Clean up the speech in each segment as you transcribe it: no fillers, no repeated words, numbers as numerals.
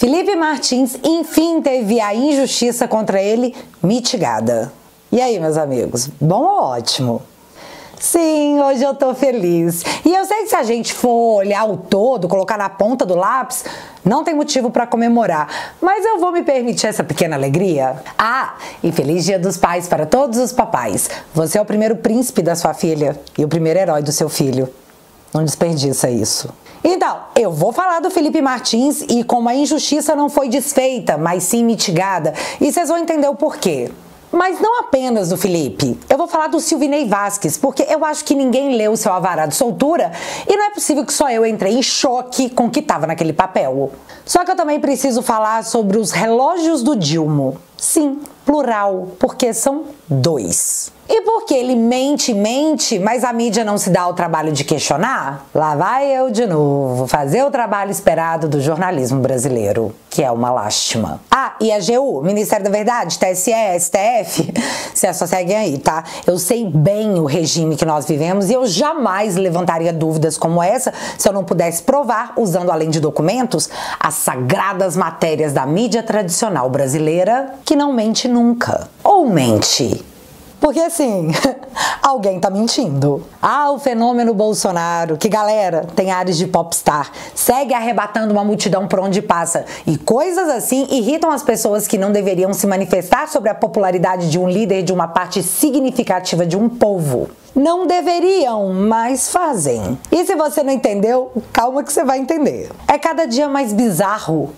Felipe Martins, enfim, teve a injustiça contra ele mitigada. E aí, meus amigos, bom ou ótimo? Sim, hoje eu tô feliz. E eu sei que se a gente for olhar o todo, colocar na ponta do lápis, não tem motivo para comemorar. Mas eu vou me permitir essa pequena alegria. Ah, e feliz Dia dos Pais para todos os papais. Você é o primeiro príncipe da sua filha e o primeiro herói do seu filho. Não desperdiça isso. Então, eu vou falar do Felipe Martins e como a injustiça não foi desfeita, mas sim mitigada. E vocês vão entender o porquê. Mas não apenas do Felipe. Eu vou falar do Silvinei Vasquez, porque eu acho que ninguém leu o seu alvará de soltura e não é possível que só eu entrei em choque com o que estava naquele papel. Só que eu também preciso falar sobre os relógios do Dilma. Sim, plural, porque são 2. E porque ele mente, mas a mídia não se dá o trabalho de questionar? Lá vai eu de novo fazer o trabalho esperado do jornalismo brasileiro, que é uma lástima. Ah, e a AGU, Ministério da Verdade, TSE, STF, se só seguem aí, tá? Eu sei bem o regime que nós vivemos e eu jamais levantaria dúvidas como essa se eu não pudesse provar, usando além de documentos, as sagradas matérias da mídia tradicional brasileira, que não mente nunca. Ou mente? Porque assim, alguém tá mentindo. Ah, o fenômeno Bolsonaro, que galera, tem ares de popstar, segue arrebatando uma multidão por onde passa. E coisas assim irritam as pessoas que não deveriam se manifestar sobre a popularidade de um líder de uma parte significativa de um povo. Não deveriam, mas fazem. E se você não entendeu, calma que você vai entender. É cada dia mais bizarro.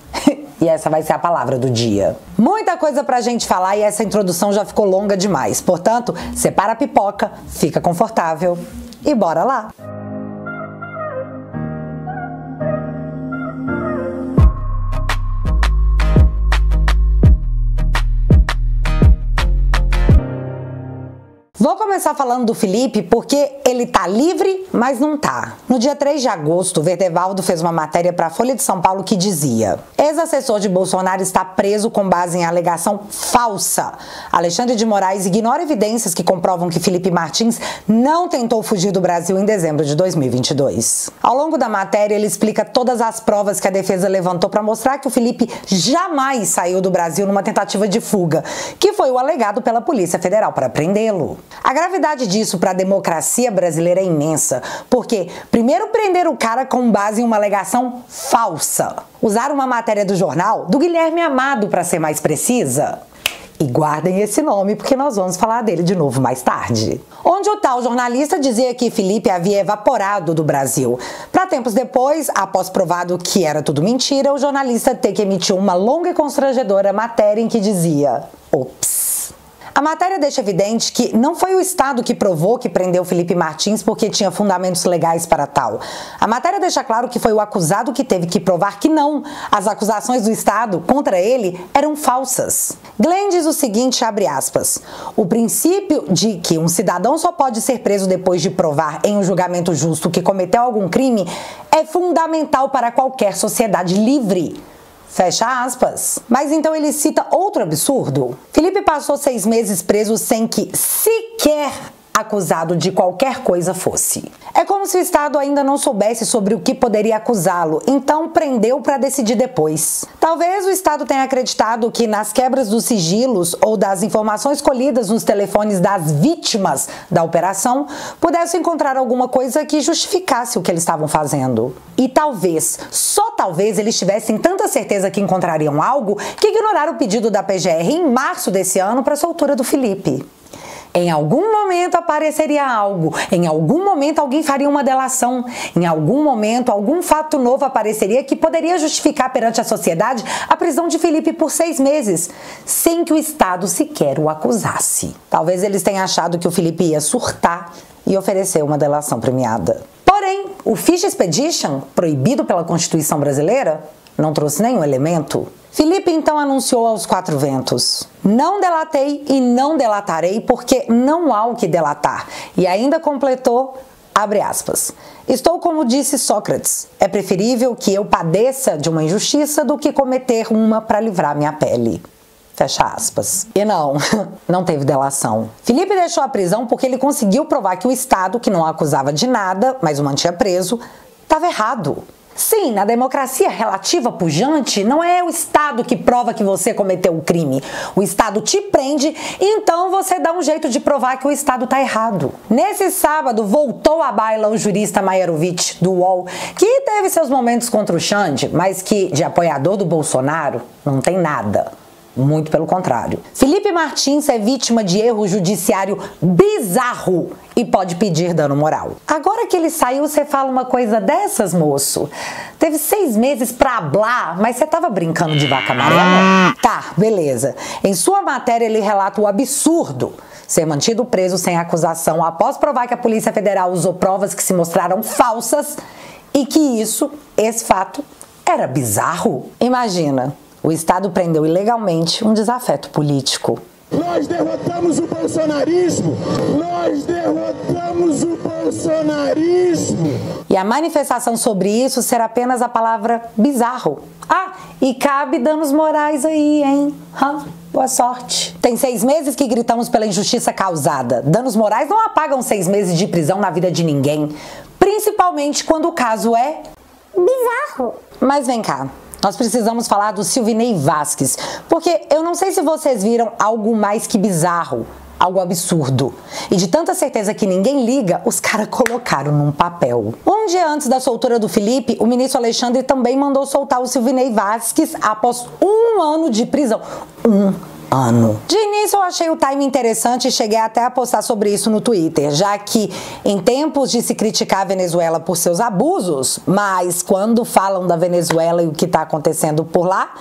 E essa vai ser a palavra do dia. Muita coisa pra gente falar e essa introdução já ficou longa demais. Portanto, separa a pipoca, fica confortável e bora lá! Vou começar falando do Felipe porque ele tá livre, mas não tá. No dia 3 de agosto, o Verdevaldo fez uma matéria para a Folha de São Paulo que dizia: ex-assessor de Bolsonaro está preso com base em alegação falsa. Alexandre de Moraes ignora evidências que comprovam que Felipe Martins não tentou fugir do Brasil em dezembro de 2022. Ao longo da matéria, ele explica todas as provas que a defesa levantou para mostrar que o Felipe jamais saiu do Brasil numa tentativa de fuga, que foi o alegado pela Polícia Federal para prendê-lo. A gravidade disso para a democracia brasileira é imensa, porque primeiro prenderam o cara com base em uma alegação falsa. Usaram uma matéria do jornal, do Guilherme Amado para ser mais precisa. E guardem esse nome porque nós vamos falar dele de novo mais tarde. Onde o tal jornalista dizia que Felipe havia evaporado do Brasil. Para tempos depois, após provado que era tudo mentira, o jornalista ter que emitir uma longa e constrangedora matéria em que dizia: ops. A matéria deixa evidente que não foi o Estado que provou que prendeu Felipe Martins porque tinha fundamentos legais para tal. A matéria deixa claro que foi o acusado que teve que provar que não, as acusações do Estado contra ele eram falsas. Glenn diz o seguinte, abre aspas: o princípio de que um cidadão só pode ser preso depois de provar em um julgamento justo que cometeu algum crime é fundamental para qualquer sociedade livre. Fecha aspas. Mas então ele cita outro absurdo. Felipe passou 6 meses preso sem que sequer acusado de qualquer coisa fosse. É como se o Estado ainda não soubesse sobre o que poderia acusá-lo, então prendeu para decidir depois. Talvez o Estado tenha acreditado que nas quebras dos sigilos ou das informações colhidas nos telefones das vítimas da operação pudesse encontrar alguma coisa que justificasse o que eles estavam fazendo. E talvez, só talvez, eles tivessem tanta certeza que encontrariam algo que ignoraram o pedido da PGR em março desse ano para a soltura do Felipe. Em algum momento apareceria algo, em algum momento alguém faria uma delação, em algum momento algum fato novo apareceria que poderia justificar perante a sociedade a prisão de Felipe por 6 meses, sem que o Estado sequer o acusasse. Talvez eles tenham achado que o Felipe ia surtar e oferecer uma delação premiada. Porém, o Fish Expedition, proibido pela Constituição brasileira, não trouxe nenhum elemento. Felipe então anunciou aos 4 ventos: não delatei e não delatarei porque não há o que delatar. E ainda completou, abre aspas: estou como disse Sócrates, é preferível que eu padeça de uma injustiça do que cometer uma para livrar minha pele. Fecha aspas. E não teve delação. Felipe deixou a prisão porque ele conseguiu provar que o Estado, que não o acusava de nada, mas o mantinha preso, estava errado. Sim, na democracia relativa pujante, não é o Estado que prova que você cometeu o crime. O Estado te prende, então você dá um jeito de provar que o Estado está errado. Nesse sábado, voltou à baila o jurista Maiarovitch, do UOL, que teve seus momentos contra o Xande, mas que, de apoiador do Bolsonaro, não tem nada. Muito pelo contrário. Felipe Martins é vítima de erro judiciário bizarro e pode pedir dano moral. Agora que ele saiu, você fala uma coisa dessas, moço? Teve 6 meses pra hablar, mas você tava brincando de vaca amarela? Tá, beleza. Em sua matéria, ele relata o absurdo: ser mantido preso sem acusação após provar que a Polícia Federal usou provas que se mostraram falsas e que esse fato, era bizarro. Imagina. O Estado prendeu ilegalmente um desafeto político. Nós derrotamos o bolsonarismo! Nós derrotamos o bolsonarismo! E a manifestação sobre isso será apenas a palavra bizarro. Ah, e cabe danos morais aí, hein? Boa sorte. Tem 6 meses que gritamos pela injustiça causada. Danos morais não apagam 6 meses de prisão na vida de ninguém. Principalmente quando o caso é bizarro. Mas vem cá. Nós precisamos falar do Silvinei Vasquez, porque eu não sei se vocês viram algo mais que bizarro, algo absurdo. E de tanta certeza que ninguém liga, os caras colocaram num papel. Um dia antes da soltura do Felipe, o ministro Alexandre também mandou soltar o Silvinei Vasquez após 1 ano de prisão. 1 ano. De início eu achei o time interessante e cheguei até a postar sobre isso no Twitter, já que em tempos de se criticar a Venezuela por seus abusos, mas quando falam da Venezuela e o que está acontecendo por lá,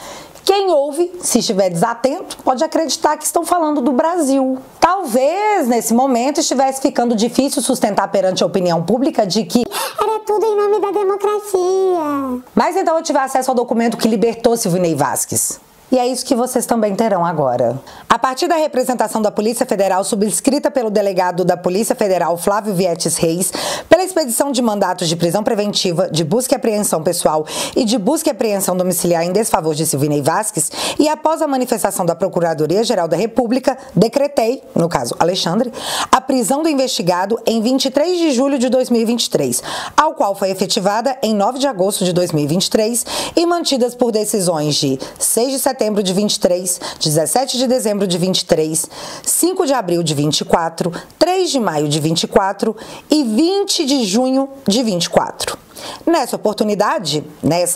quem ouve, se estiver desatento, pode acreditar que estão falando do Brasil. Talvez, nesse momento, estivesse ficando difícil sustentar perante a opinião pública de que era tudo em nome da democracia. Mas então eu tive acesso ao documento que libertou Silvinei Vasquez. E é isso que vocês também terão agora. A partir da representação da Polícia Federal, subscrita pelo delegado da Polícia Federal, Flávio Vietes Reis, pela expedição de mandatos de prisão preventiva, de busca e apreensão pessoal e de busca e apreensão domiciliar em desfavor de Silvinei Vasquez, e após a manifestação da Procuradoria-Geral da República, decretei, no caso Alexandre, a prisão do investigado em 23 de julho de 2023, ao qual foi efetivada em 9 de agosto de 2023 e mantidas por decisões de 6 de setembro de 23, 17 de dezembro de 23, 5 de abril de 24, 3 de maio de 24 e 20 de junho de 24. Nessa oportunidade,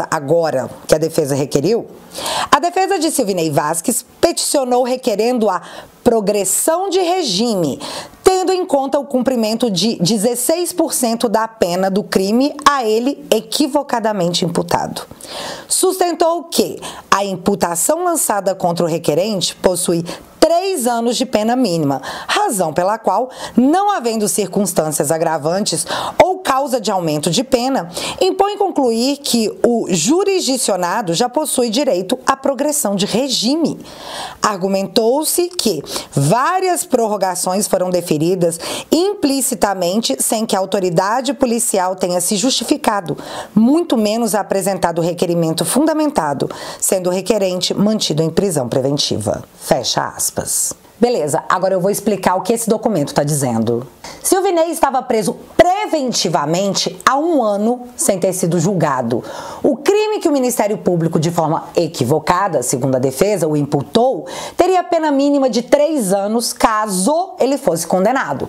agora que a defesa requeriu, a defesa de Silvinei Vasquez peticionou requerendo a progressão de regime, tendo em conta o cumprimento de 16% da pena do crime a ele equivocadamente imputado. Sustentou que a imputação lançada contra o requerente possui 3 anos de pena mínima, razão pela qual, não havendo circunstâncias agravantes ou causa de aumento de pena, impõe concluir que o jurisdicionado já possui direito à progressão de regime. Argumentou-se que várias prorrogações foram deferidas implicitamente sem que a autoridade policial tenha se justificado, muito menos apresentado o requerimento fundamentado, sendo o requerente mantido em prisão preventiva. Fecha aspas. Beleza, agora eu vou explicar o que esse documento está dizendo. Silvinei estava preso preventivamente há 1 ano sem ter sido julgado. O crime que o Ministério Público, de forma equivocada, segundo a defesa, o imputou, teria pena mínima de 3 anos caso ele fosse condenado.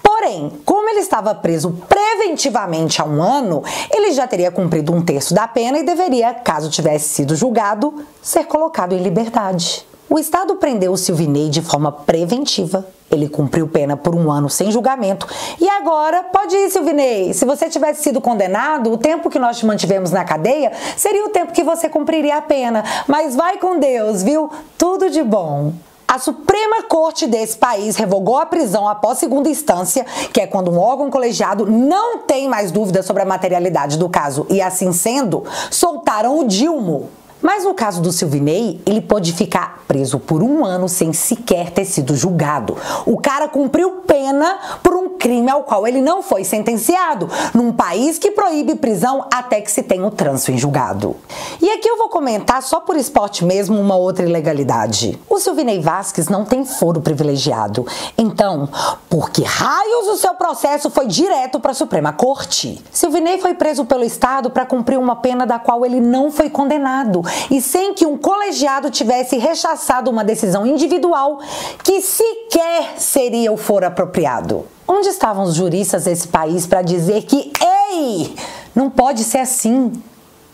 Porém, como ele estava preso preventivamente há 1 ano, ele já teria cumprido 1/3 da pena e deveria, caso tivesse sido julgado, ser colocado em liberdade. O Estado prendeu o Silvinei de forma preventiva. Ele cumpriu pena por 1 ano sem julgamento. E agora, pode ir, Silvinei. Se você tivesse sido condenado, o tempo que nós te mantivemos na cadeia seria o tempo que você cumpriria a pena. Mas vai com Deus, viu? Tudo de bom. A Suprema Corte desse país revogou a prisão após segunda instância, que é quando um órgão colegiado não tem mais dúvida sobre a materialidade do caso e, assim sendo, soltaram o Dilma. Mas no caso do Silvinei, ele pode ficar preso por 1 ano sem sequer ter sido julgado. O cara cumpriu pena por um crime ao qual ele não foi sentenciado, num país que proíbe prisão até que se tenha o trânsito em julgado. E aqui eu vou comentar, só por esporte mesmo, uma outra ilegalidade. O Silvinei Vasquez não tem foro privilegiado. Então, por que raios o seu processo foi direto para a Suprema Corte? Silvinei foi preso pelo Estado para cumprir uma pena da qual ele não foi condenado e sem que um colegiado tivesse rechaçado uma decisão individual que sequer seria o foro apropriado. Onde estavam os juristas desse país para dizer que, ei, não pode ser assim,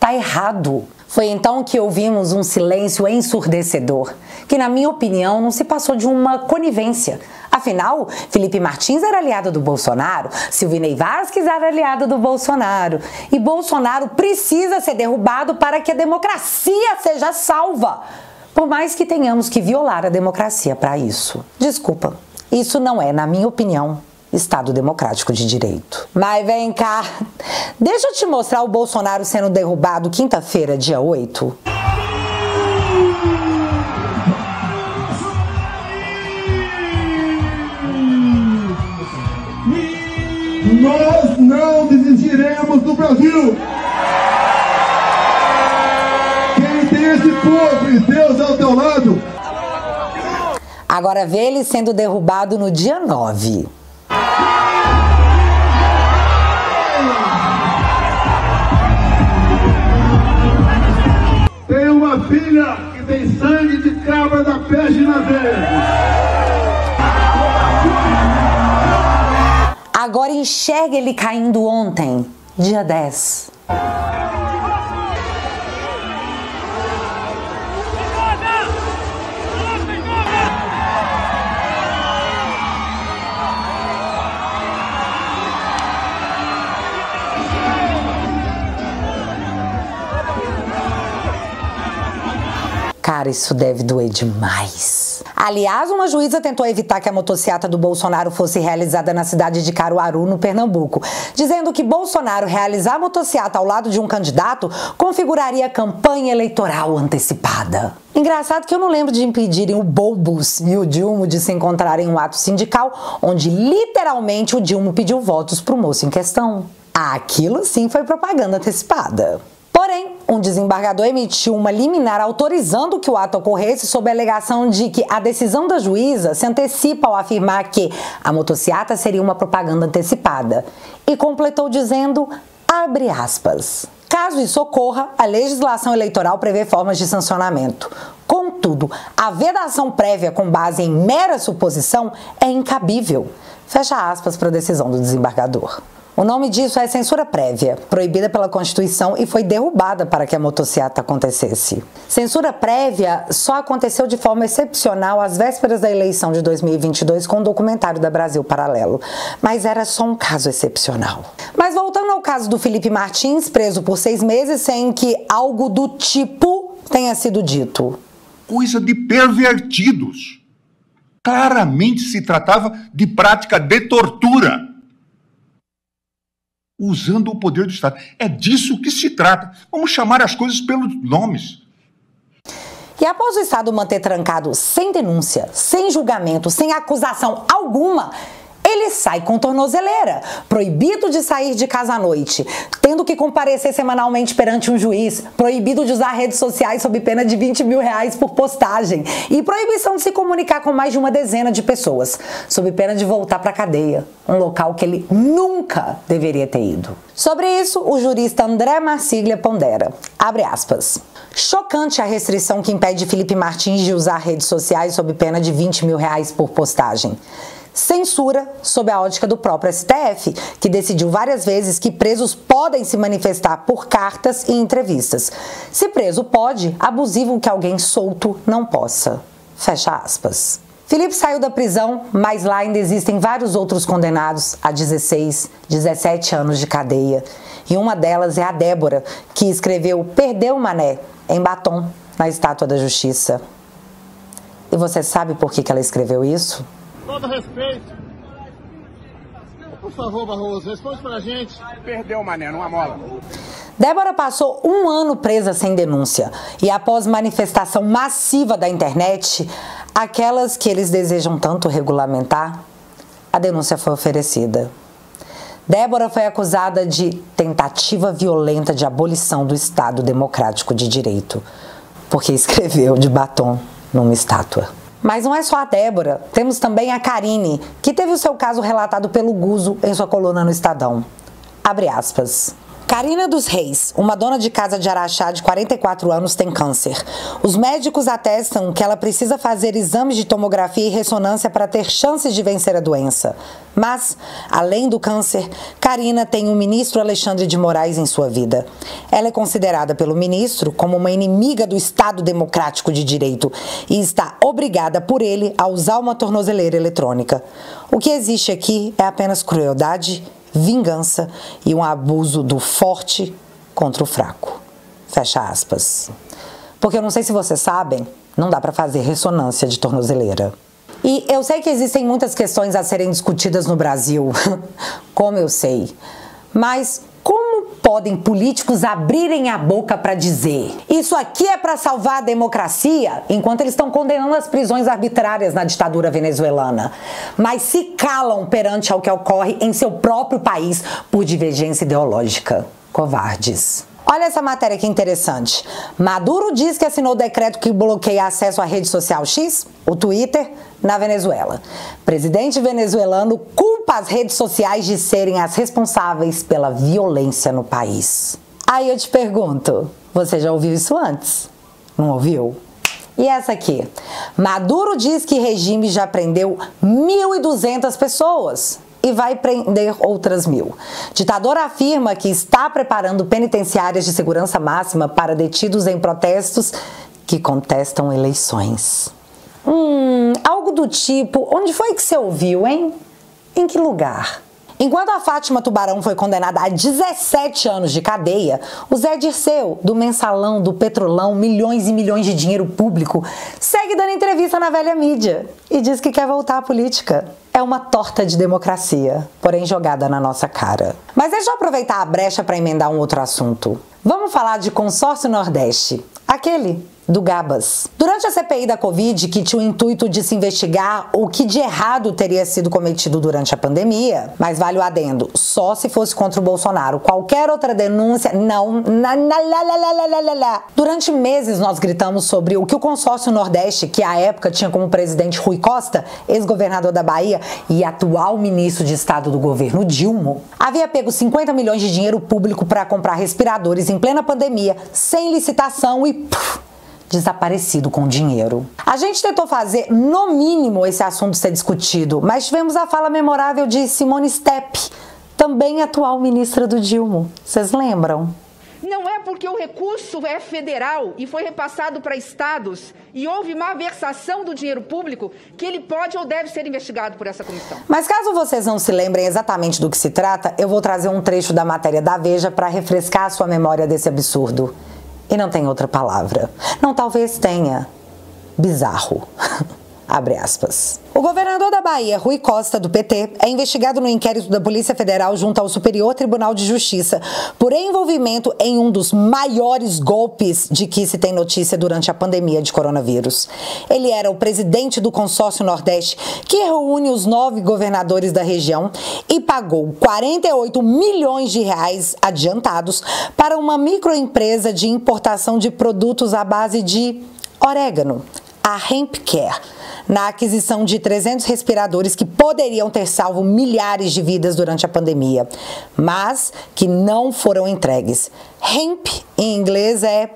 tá errado? Foi então que ouvimos um silêncio ensurdecedor, que na minha opinião não se passou de uma conivência. Afinal, Felipe Martins era aliado do Bolsonaro, Silvinei Vasquez era aliado do Bolsonaro. E Bolsonaro precisa ser derrubado para que a democracia seja salva. Por mais que tenhamos que violar a democracia para isso. Desculpa, isso não é, na minha opinião, Estado democrático de direito. Mas vem cá, deixa eu te mostrar o Bolsonaro sendo derrubado quinta-feira, dia 8. Nós não desistiremos do Brasil! Quem tem esse povo e Deus ao teu lado? Agora vê ele sendo derrubado no dia 9. Tem uma filha que tem sangue de cabra da peste na veia. Agora enxerga ele caindo ontem, dia 10. Cara, isso deve doer demais. Aliás, uma juíza tentou evitar que a motociata do Bolsonaro fosse realizada na cidade de Caruaru, no Pernambuco, dizendo que Bolsonaro realizar a motociata ao lado de um candidato configuraria campanha eleitoral antecipada. Engraçado que eu não lembro de impedirem o Boulos e o Dilma de se encontrarem em um ato sindical, onde literalmente o Dilma pediu votos pro moço em questão. Aquilo sim foi propaganda antecipada. Porém, um desembargador emitiu uma liminar autorizando que o ato ocorresse sob a alegação de que a decisão da juíza se antecipa ao afirmar que a motociata seria uma propaganda antecipada. E completou dizendo, abre aspas, caso isso ocorra, a legislação eleitoral prevê formas de sancionamento. Contudo, a vedação prévia com base em mera suposição é incabível. Fecha aspas para a decisão do desembargador. O nome disso é censura prévia, proibida pela Constituição e foi derrubada para que a motociata acontecesse. Censura prévia só aconteceu de forma excepcional às vésperas da eleição de 2022 com o documentário da Brasil Paralelo, mas era só um caso excepcional. Mas voltando ao caso do Felipe Martins, preso por 6 meses sem que algo do tipo tenha sido dito. Coisa de pervertidos. Claramente se tratava de prática de tortura. Usando o poder do Estado. É disso que se trata. Vamos chamar as coisas pelos nomes. E após o Estado manter trancado sem denúncia, sem julgamento, sem acusação alguma, ele sai com tornozeleira, proibido de sair de casa à noite, tendo que comparecer semanalmente perante um juiz, proibido de usar redes sociais sob pena de R$20 mil por postagem e proibição de se comunicar com mais de uma dezena de pessoas, sob pena de voltar para a cadeia, um local que ele nunca deveria ter ido. Sobre isso, o jurista André Marsiglia pondera, abre aspas, chocante a restrição que impede Felipe Martins de usar redes sociais sob pena de R$20 mil por postagem. Censura sob a ótica do próprio STF, que decidiu várias vezes que presos podem se manifestar por cartas e entrevistas. Se preso pode, abusivo que alguém solto não possa. Fecha aspas. Felipe saiu da prisão, mas lá ainda existem vários outros condenados a 16, 17 anos de cadeia. E uma delas é a Débora, que escreveu Perdeu Mané, em batom, na Estátua da Justiça. E você sabe por que ela escreveu isso? Todo respeito. Por favor, Barroso, responde pra gente. Perdeu, mané, numa mola. Débora passou 1 ano presa sem denúncia. E após manifestação massiva da internet, aquelas que eles desejam tanto regulamentar, a denúncia foi oferecida. Débora foi acusada de tentativa violenta de abolição do Estado Democrático de Direito, porque escreveu de batom numa estátua. Mas não é só a Débora, temos também a Karine, que teve o seu caso relatado pelo Guzo em sua coluna no Estadão. Abre aspas. Karina dos Reis, uma dona de casa de Araxá de 44 anos, tem câncer. Os médicos atestam que ela precisa fazer exames de tomografia e ressonância para ter chances de vencer a doença. Mas, além do câncer, Karina tem o ministro Alexandre de Moraes em sua vida. Ela é considerada pelo ministro como uma inimiga do Estado Democrático de Direito e está obrigada por ele a usar uma tornozeleira eletrônica. O que existe aqui é apenas crueldade, vingança e um abuso do forte contra o fraco. Fecha aspas. Porque eu não sei se vocês sabem, não dá para fazer ressonância de tornozeleira. E eu sei que existem muitas questões a serem discutidas no Brasil, como eu sei, mas como podem políticos abrirem a boca para dizer isso aqui é para salvar a democracia, enquanto eles estão condenando as prisões arbitrárias na ditadura venezuelana, mas se calam perante ao que ocorre em seu próprio país por divergência ideológica? Covardes. Olha essa matéria que interessante. Maduro diz que assinou o decreto que bloqueia acesso à rede social X, o Twitter, na Venezuela. Presidente venezuelano culpa as redes sociais de serem as responsáveis pela violência no país. Aí eu te pergunto, você já ouviu isso antes? Não ouviu? E essa aqui? Maduro diz que regime já prendeu 1.200 pessoas e vai prender outras 1.000. Ditador afirma que está preparando penitenciárias de segurança máxima para detidos em protestos que contestam eleições. Algo do tipo, onde foi que você ouviu, hein? Em que lugar? Enquanto a Fátima Tubarão foi condenada a 17 anos de cadeia, o Zé Dirceu, do Mensalão, do Petrolão, milhões e milhões de dinheiro público, segue dando entrevista na velha mídia e diz que quer voltar à política. É uma torta de democracia, porém jogada na nossa cara. Mas deixa eu aproveitar a brecha para emendar um outro assunto. Vamos falar de Consórcio Nordeste, aquele do Gabas. Durante a CPI da Covid, que tinha o intuito de se investigar o que de errado teria sido cometido durante a pandemia, mas vale o adendo, só se fosse contra o Bolsonaro. Qualquer outra denúncia, não. Durante meses nós gritamos sobre o que o Consórcio Nordeste, que à época tinha como presidente Rui Costa, ex-governador da Bahia e atual ministro de Estado do governo Dilma, havia pego 50 milhões de dinheiro público para comprar respiradores em plena pandemia, sem licitação e desaparecido com dinheiro. A gente tentou fazer, no mínimo, esse assunto ser discutido, mas tivemos a fala memorável de Simone Stepp, também atual ministra do Dilma. Vocês lembram? Não é porque o recurso é federal e foi repassado para estados e houve malversação do dinheiro público que ele pode ou deve ser investigado por essa comissão. Mas caso vocês não se lembrem exatamente do que se trata, eu vou trazer um trecho da matéria da Veja para refrescar a sua memória desse absurdo. E não tem outra palavra. Não, talvez tenha. Bizarro. Abre aspas. O governador da Bahia, Rui Costa, do PT, é investigado no inquérito da Polícia Federal junto ao Superior Tribunal de Justiça por envolvimento em um dos maiores golpes de que se tem notícia durante a pandemia de coronavírus. Ele era o presidente do Consórcio Nordeste, que reúne os 9 governadores da região e pagou 48 milhões de reais adiantados para uma microempresa de importação de produtos à base de orégano, a HempCare, na aquisição de 300 respiradores que poderiam ter salvo milhares de vidas durante a pandemia, mas que não foram entregues. Hemp, em inglês, é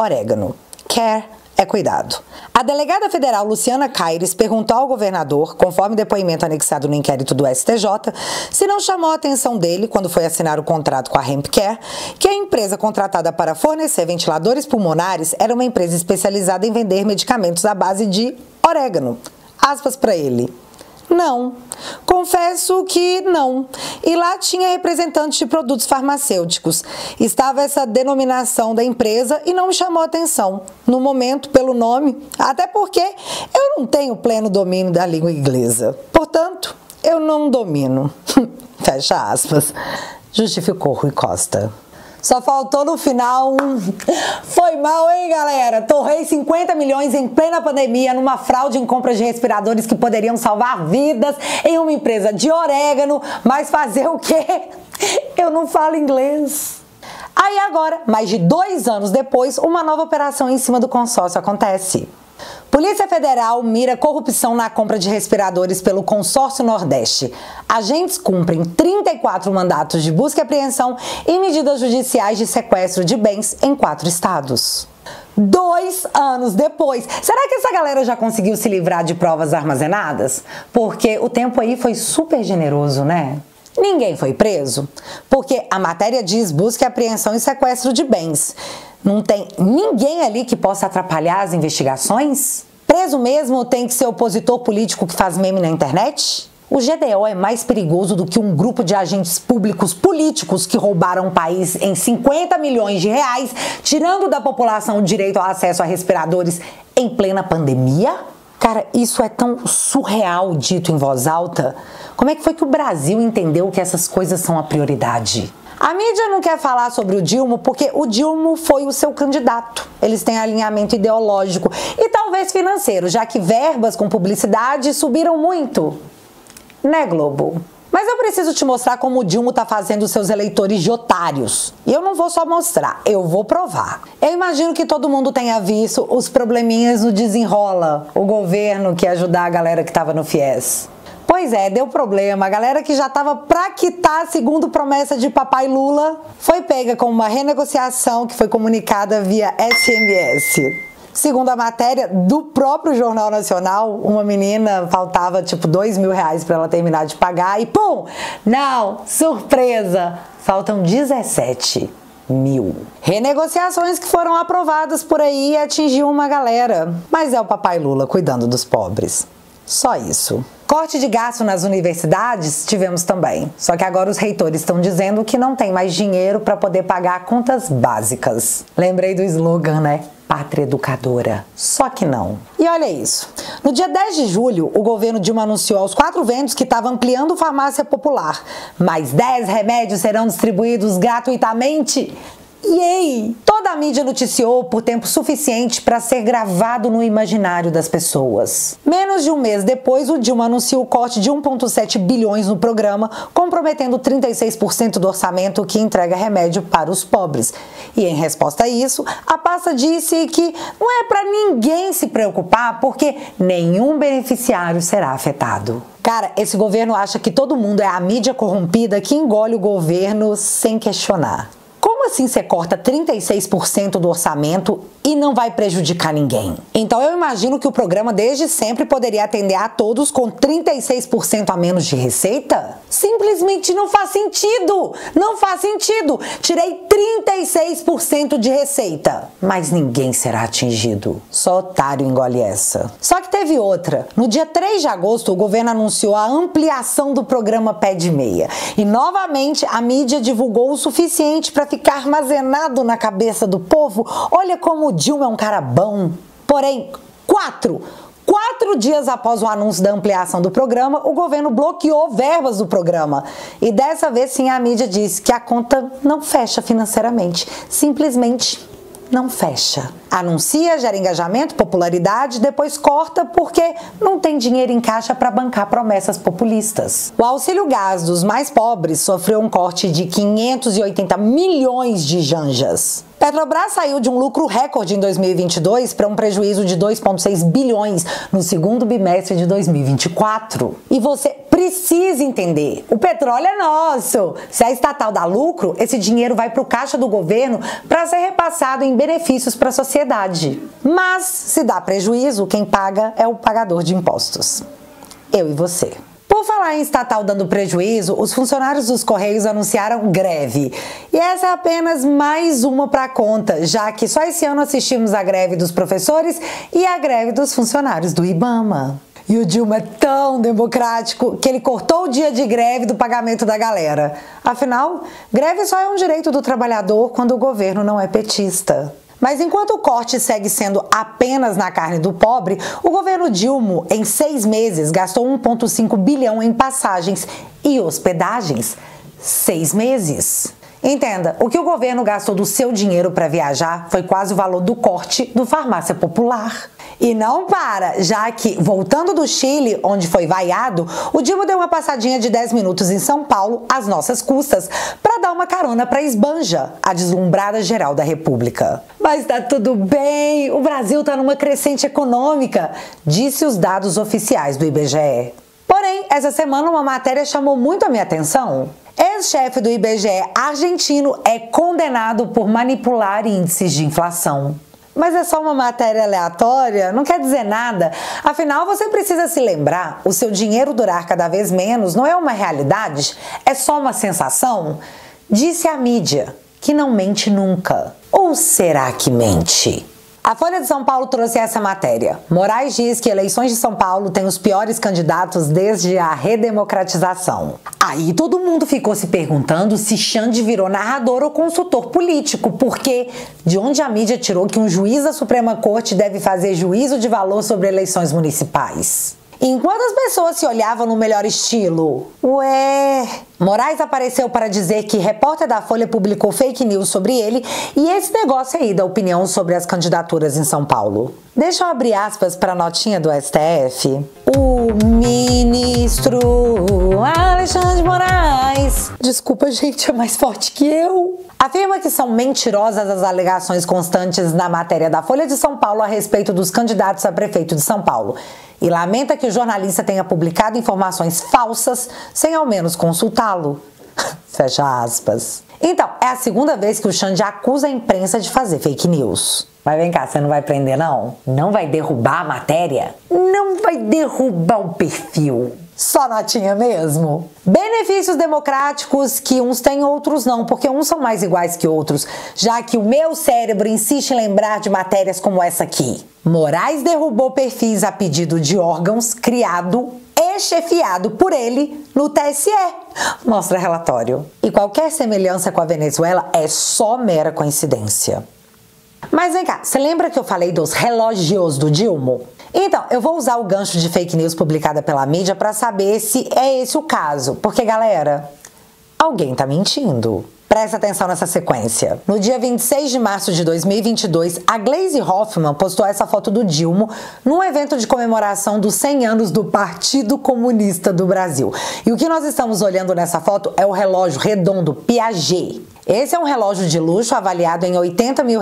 orégano. Care é cuidado. A delegada federal Luciana Caires perguntou ao governador, conforme depoimento anexado no inquérito do STJ, se não chamou a atenção dele, quando foi assinar o contrato com a HempCare, que a empresa contratada para fornecer ventiladores pulmonares era uma empresa especializada em vender medicamentos à base de orégano. Aspas para ele. Não. Confesso que não. E lá tinha representantes de produtos farmacêuticos. Estava essa denominação da empresa e não me chamou a atenção. No momento, pelo nome, até porque eu não tenho pleno domínio da língua inglesa. Portanto, eu não domino. Fecha aspas. Justificou Rui Costa. Só faltou no final Foi mal, hein, galera? Torrei 50 milhões em plena pandemia numa fraude em compras de respiradores que poderiam salvar vidas em uma empresa de orégano, mas fazer o quê? Eu não falo inglês. Aí agora, mais de 2 anos depois, uma nova operação em cima do consórcio acontece. Polícia Federal mira corrupção na compra de respiradores pelo Consórcio Nordeste. Agentes cumprem 34 mandatos de busca e apreensão e medidas judiciais de sequestro de bens em 4 estados. 2 anos depois, será que essa galera já conseguiu se livrar de provas armazenadas? Porque o tempo aí foi super generoso, né? Ninguém foi preso, porque a matéria diz busca e apreensão e sequestro de bens. Não tem ninguém ali que possa atrapalhar as investigações? Preso mesmo tem que ser opositor político que faz meme na internet? O GDO é mais perigoso do que um grupo de agentes públicos políticos que roubaram o país em 50 milhões de reais, tirando da população o direito ao acesso a respiradores em plena pandemia? Cara, isso é tão surreal dito em voz alta. Como é que foi que o Brasil entendeu que essas coisas são a prioridade? A mídia não quer falar sobre o Dilma porque o Dilma foi o seu candidato. Eles têm alinhamento ideológico e talvez financeiro, já que verbas com publicidade subiram muito. Né, Globo? Mas eu preciso te mostrar como o Dilma tá fazendo seus eleitores de otários. E eu não vou só mostrar, eu vou provar. Eu imagino que todo mundo tenha visto os probleminhas no Desenrola, o governo que ia ajudar a galera que tava no FIES. Pois é, deu problema. A galera que já estava pra quitar, segundo promessa de papai Lula, foi pega com uma renegociação que foi comunicada via SMS. Segundo a matéria do próprio Jornal Nacional, uma menina faltava tipo R$2.000 para ela terminar de pagar e pum! Não, surpresa! Faltam 17 mil. Renegociações que foram aprovadas por aí e atingiu uma galera. Mas é o papai Lula cuidando dos pobres. Só isso. Corte de gasto nas universidades tivemos também. Só que agora os reitores estão dizendo que não tem mais dinheiro para poder pagar contas básicas. Lembrei do slogan, né? Pátria educadora. Só que não. E olha isso. No dia 10 de julho, o governo Dilma anunciou aos 4 ventos que estava ampliando farmácia popular. Mais 10 remédios serão distribuídos gratuitamente. Yay! Toda a mídia noticiou por tempo suficiente para ser gravado no imaginário das pessoas. Menos de um mês depois, o Dilma anunciou o corte de 1,7 bilhões no programa, comprometendo 36% do orçamento que entrega remédio para os pobres. E em resposta a isso, a pasta disse que não é para ninguém se preocupar porque nenhum beneficiário será afetado. Cara, esse governo acha que todo mundo é a mídia corrompida que engole o governo sem questionar. Como assim você corta 36% do orçamento e não vai prejudicar ninguém? Então eu imagino que o programa desde sempre poderia atender a todos com 36% a menos de receita? Simplesmente não faz sentido! Não faz sentido! Tirei 36% de receita, mas ninguém será atingido. Só otário engole essa. Só que teve outra. No dia 3 de agosto, o governo anunciou a ampliação do programa Pé de Meia. E novamente a mídia divulgou o suficiente para ficar armazenado na cabeça do povo. Olha como o Dilma é um cara bom. Porém, 4 dias após o anúncio da ampliação do programa, o governo bloqueou verbas do programa. E dessa vez sim a mídia disse que a conta não fecha financeiramente. Simplesmente não fecha. Anuncia, gera engajamento, popularidade, depois corta porque não tem dinheiro em caixa para bancar promessas populistas. O auxílio gás dos mais pobres sofreu um corte de 580 milhões de janjas. Petrobras saiu de um lucro recorde em 2022 para um prejuízo de 2,6 bilhões no segundo bimestre de 2024. E você precisa entender, o petróleo é nosso. Se a estatal dá lucro, esse dinheiro vai para o caixa do governo para ser repassado em benefícios para a sociedade. Mas, se dá prejuízo, quem paga é o pagador de impostos. Eu e você. Por falar em estatal dando prejuízo, os funcionários dos Correios anunciaram greve. E essa é apenas mais uma para conta, já que só esse ano assistimos à greve dos professores e à greve dos funcionários do IBAMA. E o Dilma é tão democrático que ele cortou o dia de greve do pagamento da galera. Afinal, greve só é um direito do trabalhador quando o governo não é petista. Mas enquanto o corte segue sendo apenas na carne do pobre, o governo Dilma, em 6 meses, gastou 1,5 bilhão em passagens e hospedagens. 6 meses. Entenda, o que o governo gastou do seu dinheiro para viajar foi quase o valor do corte do Farmácia Popular. E não para, já que, voltando do Chile, onde foi vaiado, o Dilma deu uma passadinha de 10 minutos em São Paulo, às nossas custas, para dar uma carona para Esbanja, a deslumbrada geral da República. Mas tá tudo bem, o Brasil tá numa crescente econômica, disse os dados oficiais do IBGE. Porém, essa semana uma matéria chamou muito a minha atenção. Ex-chefe do IBGE argentino é condenado por manipular índices de inflação. Mas é só uma matéria aleatória? Não quer dizer nada. Afinal, você precisa se lembrar, o seu dinheiro durar cada vez menos não é uma realidade? É só uma sensação? Disse a mídia, que não mente nunca. Ou será que mente? A Folha de São Paulo trouxe essa matéria. Moraes diz que eleições de São Paulo têm os piores candidatos desde a redemocratização. Aí todo mundo ficou se perguntando se Xande virou narrador ou consultor político, porque de onde a mídia tirou que um juiz da Suprema Corte deve fazer juízo de valor sobre eleições municipais? Enquanto as pessoas se olhavam no melhor estilo, Moraes apareceu para dizer que repórter da Folha publicou fake news sobre ele e esse negócio aí da opinião sobre as candidaturas em São Paulo. Deixa eu abrir aspas para a notinha do STF. O ministro Alexandre de Moraes, desculpa gente, é mais forte que eu, afirma que são mentirosas as alegações constantes na matéria da Folha de São Paulo a respeito dos candidatos a prefeito de São Paulo e lamenta que o jornalista tenha publicado informações falsas sem ao menos consultá-lo. Fecha aspas. Então, é a segunda vez que o Xande acusa a imprensa de fazer fake news. Mas vem cá, você não vai prender não? Não vai derrubar a matéria? Não vai derrubar o perfil? Só notinha mesmo? Benefícios democráticos que uns têm, outros não, porque uns são mais iguais que outros, já que o meu cérebro insiste em lembrar de matérias como essa aqui. Moraes derrubou perfis a pedido de órgãos criado e chefiado por ele no TSE. Mostra relatório. E qualquer semelhança com a Venezuela é só mera coincidência. Mas vem cá, você lembra que eu falei dos relógios do Dilma? Então, eu vou usar o gancho de fake news publicada pela mídia para saber se é esse o caso. Porque, galera, alguém tá mentindo. Presta atenção nessa sequência. No dia 26 de março de 2022, a Gleisi Hoffmann postou essa foto do Dilma num evento de comemoração dos 100 anos do Partido Comunista do Brasil. E o que nós estamos olhando nessa foto é o relógio redondo Piaget. Esse é um relógio de luxo avaliado em R$80 mil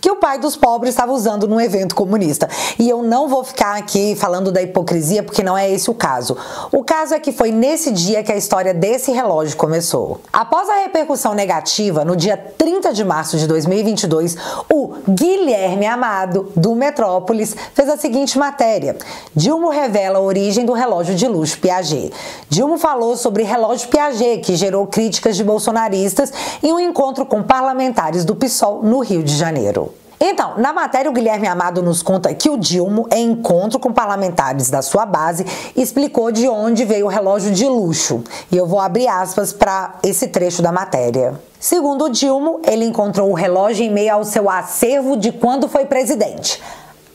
que o pai dos pobres estava usando num evento comunista. E eu não vou ficar aqui falando da hipocrisia porque não é esse o caso. O caso é que foi nesse dia que a história desse relógio começou. Após a repercussão negativa, no dia 30 de março de 2022, o Guilherme Amado, do Metrópolis, fez a seguinte matéria. Dilma revela a origem do relógio de luxo Piaget. Dilma falou sobre relógio Piaget, que gerou críticas de bolsonaristas em um encontro com parlamentares do PSOL no Rio de Janeiro. Então, na matéria, o Guilherme Amado nos conta que o Dilma, em encontro com parlamentares da sua base, explicou de onde veio o relógio de luxo. E eu vou abrir aspas para esse trecho da matéria. Segundo o Dilma, ele encontrou o relógio em meio ao seu acervo de quando foi presidente.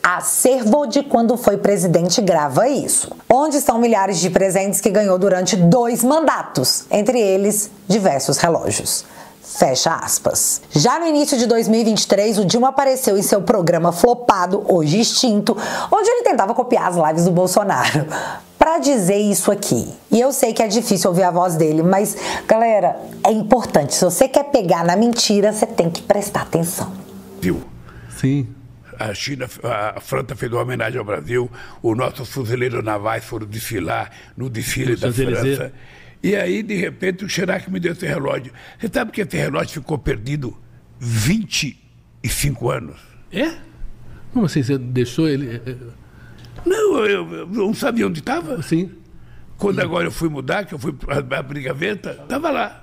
Acervo de quando foi presidente, grava isso. Onde estão milhares de presentes que ganhou durante 2 mandatos, entre eles diversos relógios. Fecha aspas. Já no início de 2023, o Dilma apareceu em seu programa flopado, hoje extinto, onde ele tentava copiar as lives do Bolsonaro. Pra dizer isso aqui. E eu sei que é difícil ouvir a voz dele, mas, galera, é importante. Se você quer pegar na mentira, você tem que prestar atenção. Viu? Sim. A França fez uma homenagem ao Brasil, os nossos fuzileiros navais foram desfilar no desfile da França. E aí, de repente, o Chirac me deu esse relógio. Você sabe que esse relógio ficou perdido 25 anos? É? Como assim? Você deixou ele... Não, eu não sabia onde estava. Sim. Quando agora eu fui mudar, que eu fui para a gaveta, estava lá.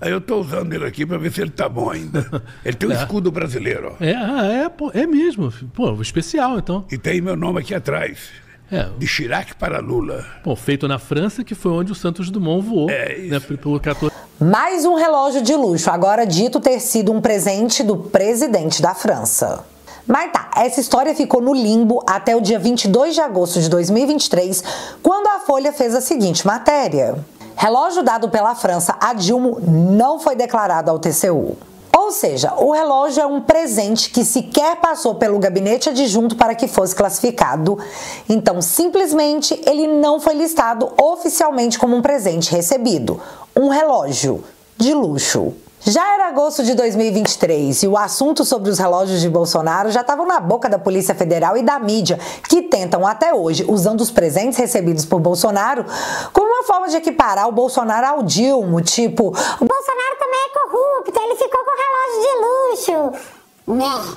Aí eu estou usando ele aqui para ver se ele está bom ainda. Ele tem um escudo brasileiro. Ó. É mesmo. Pô, especial, então. E tem meu nome aqui atrás. De Chirac para Lula. Bom, feito na França, que foi onde o Santos Dumont voou. É isso. Né, pelo 14... Mais um relógio de luxo, agora dito ter sido um presente do presidente da França. Mas tá, essa história ficou no limbo até o dia 22 de agosto de 2023, quando a Folha fez a seguinte matéria. Relógio dado pela França a Dilma não foi declarado ao TCU. Ou seja, o relógio é um presente que sequer passou pelo gabinete adjunto para que fosse classificado. Então, simplesmente, ele não foi listado oficialmente como um presente recebido. Um relógio de luxo. Já era agosto de 2023 e o assunto sobre os relógios de Bolsonaro já estavam na boca da Polícia Federal e da mídia, que tentam até hoje, usando os presentes recebidos por Bolsonaro, como uma forma de equiparar o Bolsonaro ao Dilma, tipo... O Bolsonaro também é corrupto, ele ficou com relógio de luxo. Né?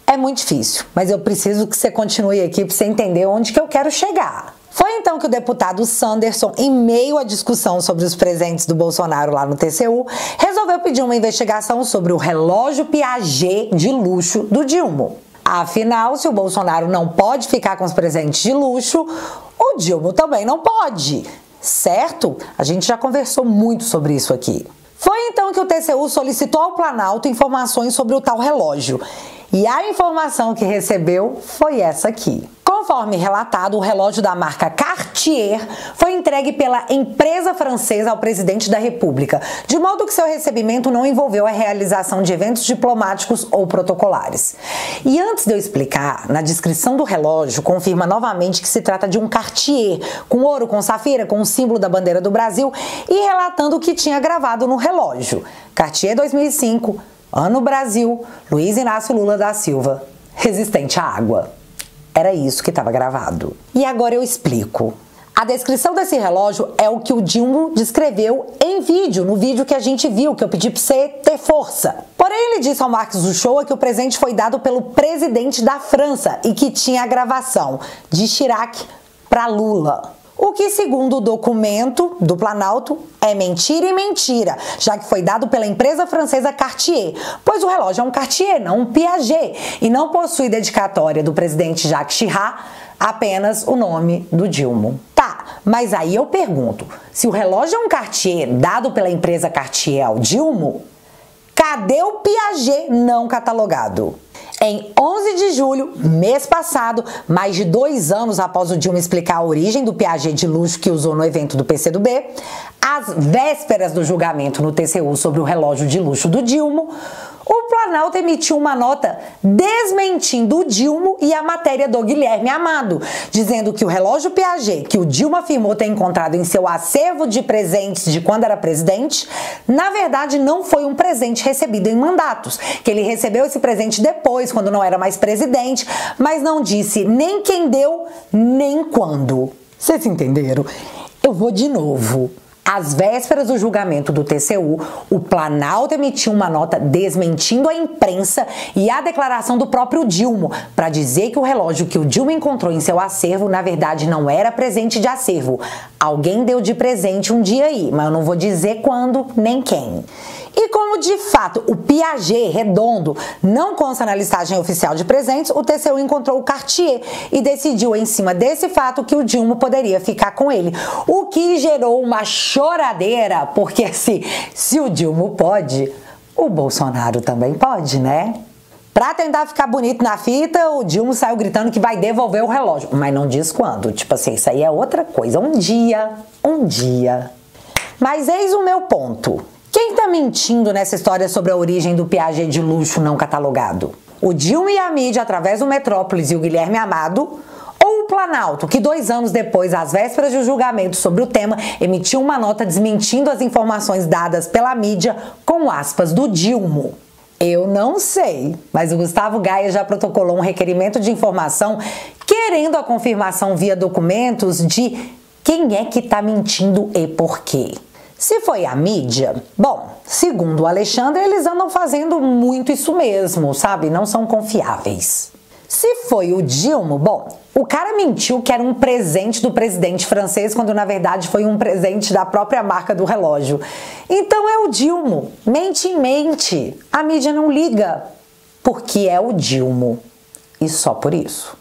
É muito difícil, mas eu preciso que você continue aqui para você entender onde que eu quero chegar. Foi então que o deputado Sanderson, em meio à discussão sobre os presentes do Bolsonaro lá no TCU, resolveu pedir uma investigação sobre o relógio Piaget de luxo do Dilma. Afinal, se o Bolsonaro não pode ficar com os presentes de luxo, o Dilma também não pode, certo? A gente já conversou muito sobre isso aqui. Foi então que o TCU solicitou ao Planalto informações sobre o tal relógio. E a informação que recebeu foi essa aqui. Conforme relatado, o relógio da marca Cartier foi entregue pela empresa francesa ao presidente da República, de modo que seu recebimento não envolveu a realização de eventos diplomáticos ou protocolares. E antes de eu explicar, na descrição do relógio confirma novamente que se trata de um Cartier, com ouro, com safira, com o símbolo da bandeira do Brasil e relatando o que tinha gravado no relógio. Cartier 2005, ano Brasil, Luiz Inácio Lula da Silva, resistente à água. Era isso que estava gravado. E agora eu explico. A descrição desse relógio é o que o Dilma descreveu em vídeo, no vídeo que a gente viu, que eu pedi para você ter força. Porém, ele disse ao Marcos Uchoa que o presente foi dado pelo presidente da França e que tinha a gravação de Chirac para Lula. O que, segundo o documento do Planalto, é mentira e mentira, já que foi dado pela empresa francesa Cartier, pois o relógio é um Cartier, não um Piaget, e não possui dedicatória do presidente Jacques Chirac, apenas o nome do Dilma. Tá, mas aí eu pergunto, se o relógio é um Cartier dado pela empresa Cartier ao Dilma, cadê o Piaget não catalogado? Em 11 de julho, mês passado, mais de 2 anos após o Dilma explicar a origem do Piaget de luxo que usou no evento do PCdoB, às vésperas do julgamento no TCU sobre o relógio de luxo do Dilma, o Planalto emitiu uma nota desmentindo o Dilma e a matéria do Guilherme Amado, dizendo que o relógio Piaget, que o Dilma afirmou ter encontrado em seu acervo de presentes de quando era presidente, na verdade não foi um presente recebido em mandatos, que ele recebeu esse presente depois, quando não era mais presidente, mas não disse nem quem deu, nem quando. Vocês entenderam? Eu vou de novo. Às vésperas do julgamento do TCU, o Planalto emitiu uma nota desmentindo a imprensa e a declaração do próprio Dilma, para dizer que o relógio que o Dilma encontrou em seu acervo, na verdade, não era presente de acervo. Alguém deu de presente um dia aí, mas eu não vou dizer quando nem quem. E como de fato o Piaget redondo não consta na listagem oficial de presentes, o TCU encontrou o Cartier e decidiu em cima desse fato que o Dilma poderia ficar com ele. O que gerou uma choradeira, porque se o Dilma pode, o Bolsonaro também pode, né? Pra tentar ficar bonito na fita, o Dilma saiu gritando que vai devolver o relógio, mas não diz quando. Tipo assim, isso aí é outra coisa. Um dia. Mas eis o meu ponto. Quem tá mentindo nessa história sobre a origem do Piaget de luxo não catalogado? O Dilma e a mídia, através do Metrópolis e o Guilherme Amado, ou o Planalto, que 2 anos depois, às vésperas do julgamento sobre o tema, emitiu uma nota desmentindo as informações dadas pela mídia com aspas do Dilma? Eu não sei, mas o Gustavo Gaia já protocolou um requerimento de informação querendo a confirmação via documentos de quem é que tá mentindo e por quê. Se foi a mídia, bom, segundo o Alexandre, eles andam fazendo muito isso mesmo, sabe? Não são confiáveis. Se foi o Dilma, bom, o cara mentiu que era um presente do presidente francês, quando na verdade foi um presente da própria marca do relógio. Então é o Dilma. Mente. A mídia não liga, porque é o Dilma. E só por isso.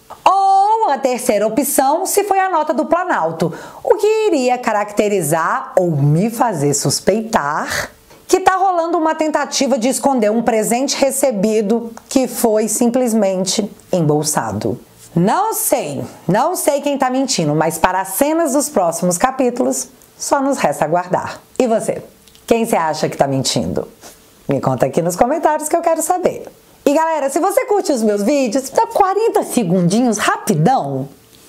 A terceira opção, se foi a nota do Planalto, o que iria caracterizar ou me fazer suspeitar que tá rolando uma tentativa de esconder um presente recebido que foi simplesmente embolsado. Não sei quem tá mentindo, mas para as cenas dos próximos capítulos, Só nos resta aguardar. E você? Quem você acha que tá mentindo? Me conta aqui nos comentários que eu quero saber. E galera, se você curte os meus vídeos, dá 40 segundinhos, rapidão.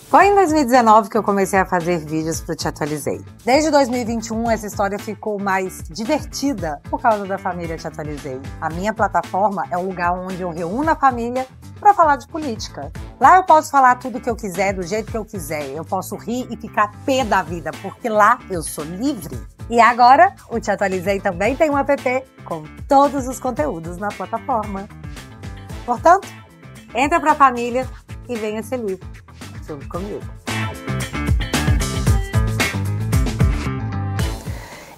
Foi em 2019 que eu comecei a fazer vídeos pro Te Atualizei. Desde 2021, essa história ficou mais divertida por causa da família Te Atualizei. A minha plataforma é o lugar onde eu reúno a família para falar de política. Lá eu posso falar tudo que eu quiser, do jeito que eu quiser. Eu posso rir e ficar pé da vida, porque lá eu sou livre. E agora, o Te Atualizei também tem um app com todos os conteúdos na plataforma. Portanto, entra pra família e venha ser livre. Junto comigo.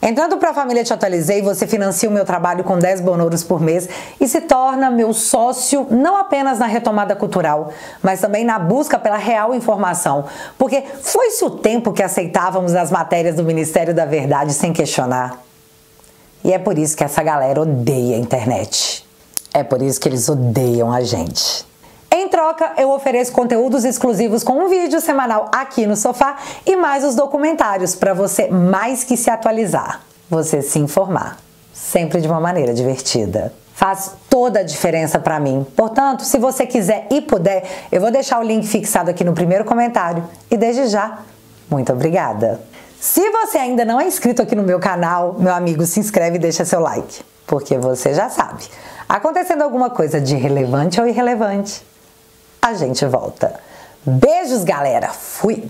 Entrando para a família Te Atualizei, você financia o meu trabalho com 10 bonouros por mês e se torna meu sócio não apenas na retomada cultural, mas também na busca pela real informação. Porque foi-se o tempo que aceitávamos as matérias do Ministério da Verdade sem questionar. E é por isso que essa galera odeia a internet. É por isso que eles odeiam a gente. Em troca, eu ofereço conteúdos exclusivos com um vídeo semanal aqui no sofá e mais os documentários para você mais que se atualizar, você se informar, sempre de uma maneira divertida. Faz toda a diferença para mim. Portanto, se você quiser e puder, eu vou deixar o link fixado aqui no primeiro comentário. E desde já, muito obrigada. Se você ainda não é inscrito aqui no meu canal, meu amigo, se inscreve e deixa seu like, porque você já sabe. Acontecendo alguma coisa de relevante ou irrelevante, a gente volta. Beijos, galera. Fui!